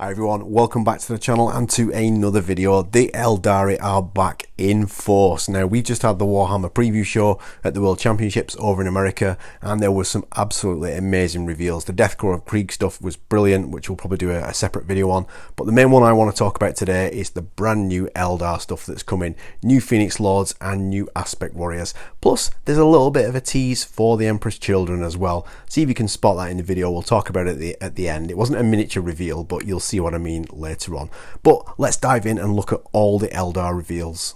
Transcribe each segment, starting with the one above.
Hi everyone, welcome back to the channel and to another video. The Aeldari are back in force. Now, we just had the Warhammer Preview show at the World Championships over in America, and there were some absolutely amazing reveals. The Deathcore of Krieg stuff was brilliant, which we'll probably do a separate video on. But the main one I want to talk about today is the brand new Eldar stuff that's coming. New Phoenix Lords and new Aspect Warriors. Plus, there's a little bit of a tease for the Emperors Children as well. See if you can spot that in the video. We'll talk about it at the end. It wasn't a miniature reveal, but you'll see what I mean later on. But let's dive in and look at all the Eldar reveals.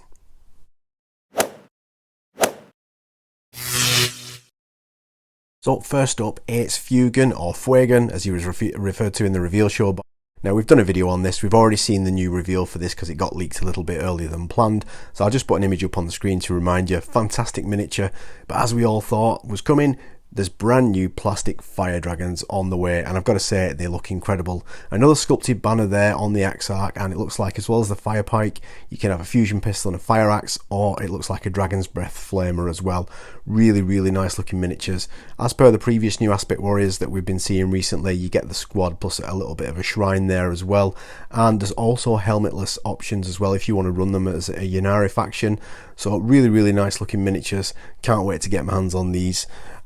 So first up, it's Fuegan, or Fuegan, as he was referred to in the reveal show. Now, we've done a video on this. We've already seen the new reveal for this because it got leaked a little bit earlier than planned. So I'll just put an image up on the screen to remind you. Fantastic miniature, but as we all thought was coming, there's brand new plastic fire dragons on the way, and I've got to say, they look incredible. Another sculpted banner there on the Exarch, and it looks like, as well as the fire pike, you can have a fusion pistol and a fire axe, or it looks like a dragon's breath flamer as well. Really nice looking miniatures. As per the previous new Aspect Warriors that we've been seeing recently, you get the squad plus a little bit of a shrine there as well, and there's also helmetless options as well if you want to run them as a Aeldari faction. So really nice looking miniatures. Can't wait to get my hands on these.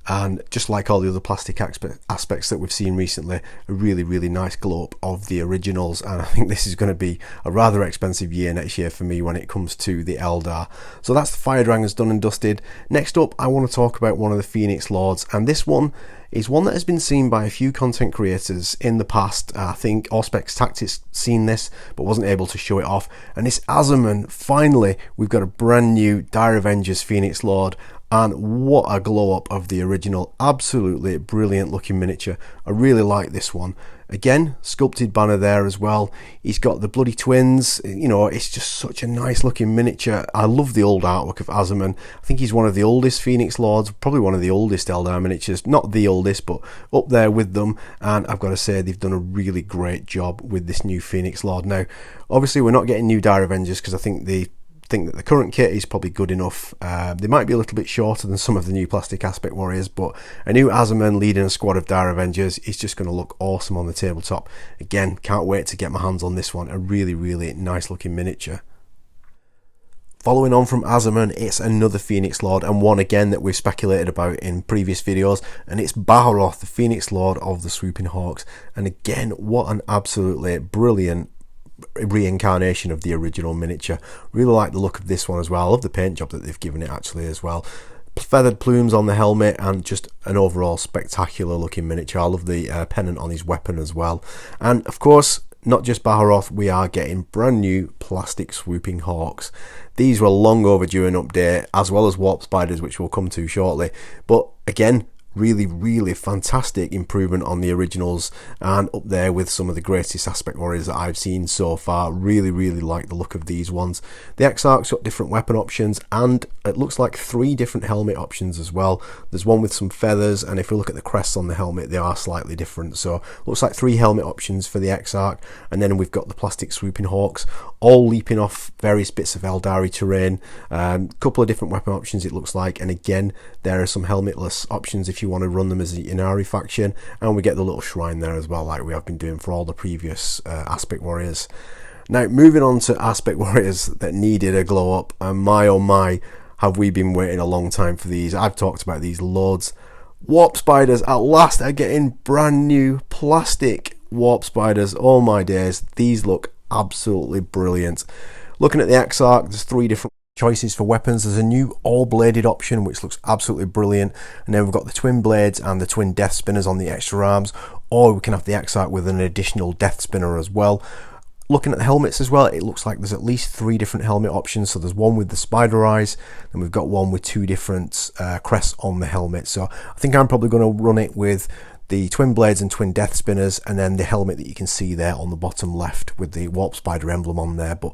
And just like all the other plastic aspects that we've seen recently, a really nice glow up of the originals. And I think this is going to be a rather expensive year next year for me when it comes to the Eldar. So that's the fire dragons done and dusted. Next up, I want to talk about one of the Phoenix Lords, and this one is one that has been seen by a few content creators in the past. I think Auspex Tactics seen this but wasn't able to show it off, and it's Asurmen. Finally, we've got a brand new Dire Avengers Phoenix Lord, and what a glow up of the original. Absolutely brilliant looking miniature. I really like this one. Again, sculpted banner there as well. He's got the bloody twins. You know, it's just such a nice looking miniature. I love the old artwork of Asurmen. I think he's one of the oldest Phoenix Lords, probably one of the oldest Eldar miniatures. Not the oldest, but up there with them. And I've got to say, they've done a really great job with this new Phoenix Lord. Now, obviously, we're not getting new Dire Avengers because I think that the current kit is probably good enough. They might be a little bit shorter than some of the new plastic Aspect Warriors, but a new Asurmen leading a squad of Dire Avengers is just going to look awesome on the tabletop. Again, can't wait to get my hands on this one. A really nice looking miniature. Following on from Asurmen, it's another Phoenix Lord, and one again that we've speculated about in previous videos, and it's Baharrotth, the Phoenix Lord of the Swooping Hawks. And again, what an absolutely brilliant reincarnation of the original miniature. Really like the look of this one as well. I love the paint job that they've given it actually as well. Feathered plumes on the helmet, and just an overall spectacular looking miniature. I love the pennant on his weapon as well. And of course, not just Baharrotth, we are getting brand new plastic Swooping Hawks. These were long overdue an update, as well as Warp Spiders, which we'll come to shortly. But again, really fantastic improvement on the originals, and up there with some of the greatest Aspect Warriors that I've seen so far. Really like the look of these ones. The Exarch's got different weapon options, and it looks like 3 different helmet options as well. There's one with some feathers, and if you look at the crests on the helmet, they are slightly different. So looks like 3 helmet options for the Exarch, and then we've got the plastic Swooping Hawks, all leaping off various bits of Aeldari terrain. Couple of different weapon options it looks like, and again, there are some helmetless options if you want to run them as the Aeldari faction, and we get the little shrine there as well, like we have been doing for all the previous Aspect Warriors. Now, moving on to Aspect Warriors that needed a glow up, and my oh my, have we been waiting a long time for these. I've talked about these loads. Warp Spiders at last are getting brand new plastic Warp Spiders. Oh my days, these look absolutely brilliant. Looking at the Exarch, there's 3 different choices for weapons. There's a new all-bladed option which looks absolutely brilliant, and then we've got the twin blades and the twin death spinners on the extra arms, or we can have the Exarch with an additional death spinner as well. Looking at the helmets as well, it looks like there's at least 3 different helmet options. So there's one with the spider eyes, and we've got one with 2 different crests on the helmet. So I think I'm probably going to run it with the twin blades and twin death spinners, and then the helmet that you can see there on the bottom left with the Warp Spider emblem on there. But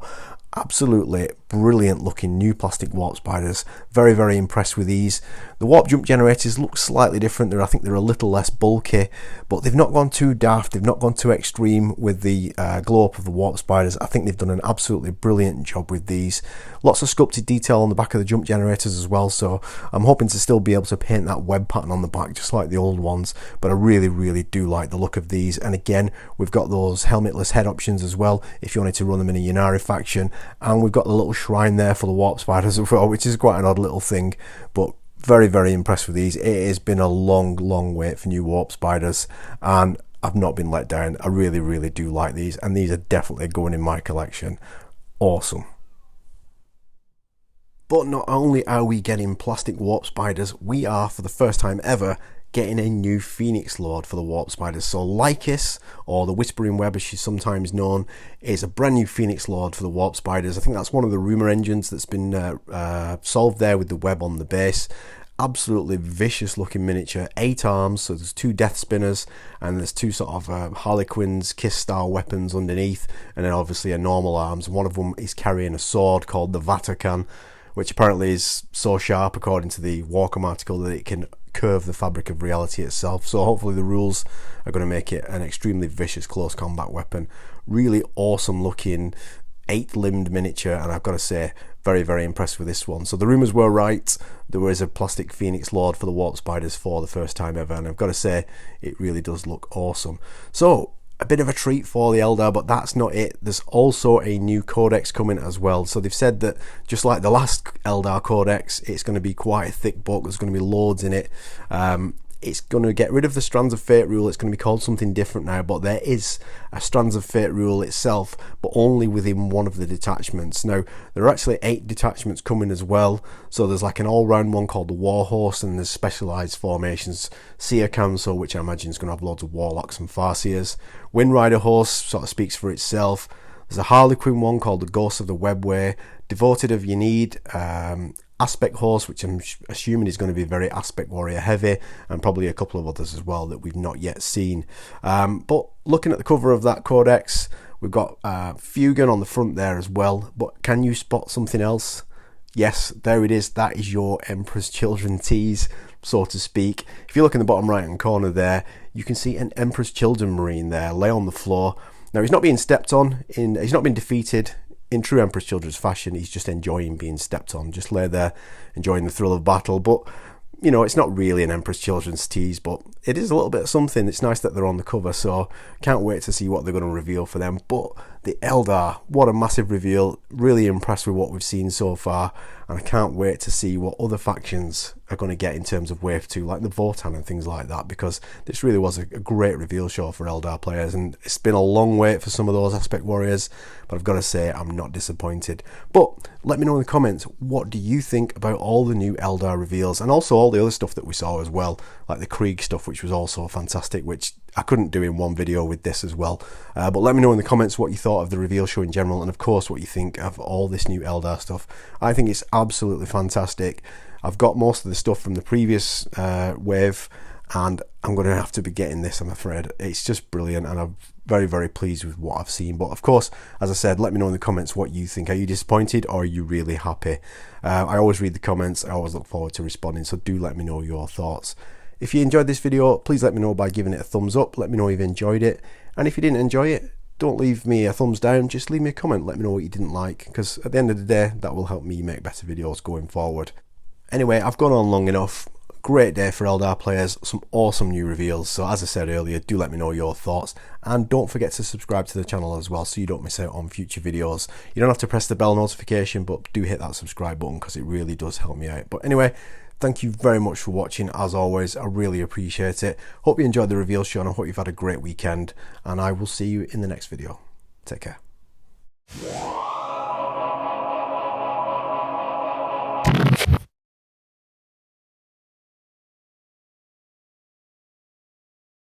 Absolutely brilliant looking new plastic warp spiders. Very, very impressed with these. The warp jump generators look slightly different. I think they're a little less bulky, but they've not gone too daft. They've not gone too extreme with the glow up of the warp spiders. I think they've done an absolutely brilliant job with these. Lots of sculpted detail on the back of the jump generators as well, so I'm hoping to still be able to paint that web pattern on the back just like the old ones, but I really, really do like the look of these. And again, we've got those helmetless head options as well if you wanted to run them in a Ynnari faction, and we've got the little shrine there for the warp spiders as well, which is quite an odd little thing, but very, very impressed with these. It has been a long wait for new warp spiders, and I've not been let down. I really, really do like these, and these are definitely going in my collection. Awesome. But not only are we getting plastic warp spiders, we are, for the first time ever, getting a new Phoenix Lord for the warp spiders. So Lhykhis, or the Whispering Web as she's sometimes known, is a brand new Phoenix Lord for the warp spiders. I think that's one of the rumour engines that's been solved there with the web on the base. Absolutely vicious looking miniature, 8 arms, so there's 2 death spinners, and there's 2 sort of Harlequins kiss style weapons underneath, and then obviously a normal arms. One of them is carrying a sword called the Vatican, which apparently is so sharp, according to the Warcom article, that it can curve the fabric of reality itself. So hopefully the rules are going to make it an extremely vicious close combat weapon. Really awesome looking 8-limbed miniature, and I've got to say, very, very impressed with this one. So the rumours were right. There is a plastic Phoenix Lord for the warp spiders for the first time ever, and I've got to say, it really does look awesome. So a bit of a treat for the Eldar, but that's not it. There's also a new Codex coming as well. So they've said that just like the last Eldar Codex, it's going to be quite a thick book. There's going to be loads in it. It's going to get rid of the Strands of Fate rule. It's going to be called something different now, but there is a Strands of Fate rule itself, but only within one of the detachments. Now, there are actually 8 detachments coming as well. So there's like an all-round one called the War Horse, and there's specialised formations. Seer Council, which I imagine is going to have loads of Warlocks and Farseers. Wind Rider Horse sort of speaks for itself. There's a Harlequin one called the Ghost of the Webway. Devoted of Yenid, Aspect Horse, which I'm assuming is going to be very Aspect Warrior heavy, and probably a couple of others as well that we've not yet seen. But looking at the cover of that Codex, we've got Fuegan on the front there as well. But can you spot something else? Yes, there it is. That is your Emperors Children Tease, so to speak. If you look in the bottom right hand corner there, you can see an Emperors Children Marine there lay on the floor. Now, he's not being stepped on, he's not been defeated in true Emperors Children's fashion. He's just enjoying being stepped on, just lay there enjoying the thrill of battle. But you know, it's not really an Emperors Children's Tease, but it is a little bit of something. It's nice that they're on the cover, so can't wait to see what they're going to reveal for them. But the Eldar, what a massive reveal. Really impressed with what we've seen so far, and I can't wait to see what other factions are going to get in terms of Wave 2, like the Votann and things like that, because this really was a great reveal show for Eldar players, and it's been a long wait for some of those Aspect Warriors, but I've got to say I'm not disappointed. But let me know in the comments, what do you think about all the new Eldar reveals, and also all the other stuff that we saw as well, like the Krieg stuff, which was also fantastic, which I couldn't do in one video with this as well. But let me know in the comments what you thought of the reveal show in general, and of course what you think of all this new Eldar stuff. I think it's absolutely fantastic. I've got most of the stuff from the previous wave, and I'm going to have to be getting this, I'm afraid. It's just brilliant, and I'm very, very pleased with what I've seen. But of course, as I said, let me know in the comments what you think. Are you disappointed, or are you really happy? I always read the comments. I always look forward to responding, so do let me know your thoughts. If you enjoyed this video, please let me know by giving it a thumbs up. Let me know if you enjoyed it. And if you didn't enjoy it, don't leave me a thumbs down. Just leave me a comment. Let me know what you didn't like, because at the end of the day, that will help me make better videos going forward. Anyway, I've gone on long enough. Great day for Eldar players. Some awesome new reveals. So as I said earlier, do let me know your thoughts. And don't forget to subscribe to the channel as well, so you don't miss out on future videos. You don't have to press the bell notification, but do hit that subscribe button, because it really does help me out. But anyway, thank you very much for watching. As always, I really appreciate it. Hope you enjoyed the reveal show, and I hope you've had a great weekend, and I will see you in the next video. Take care.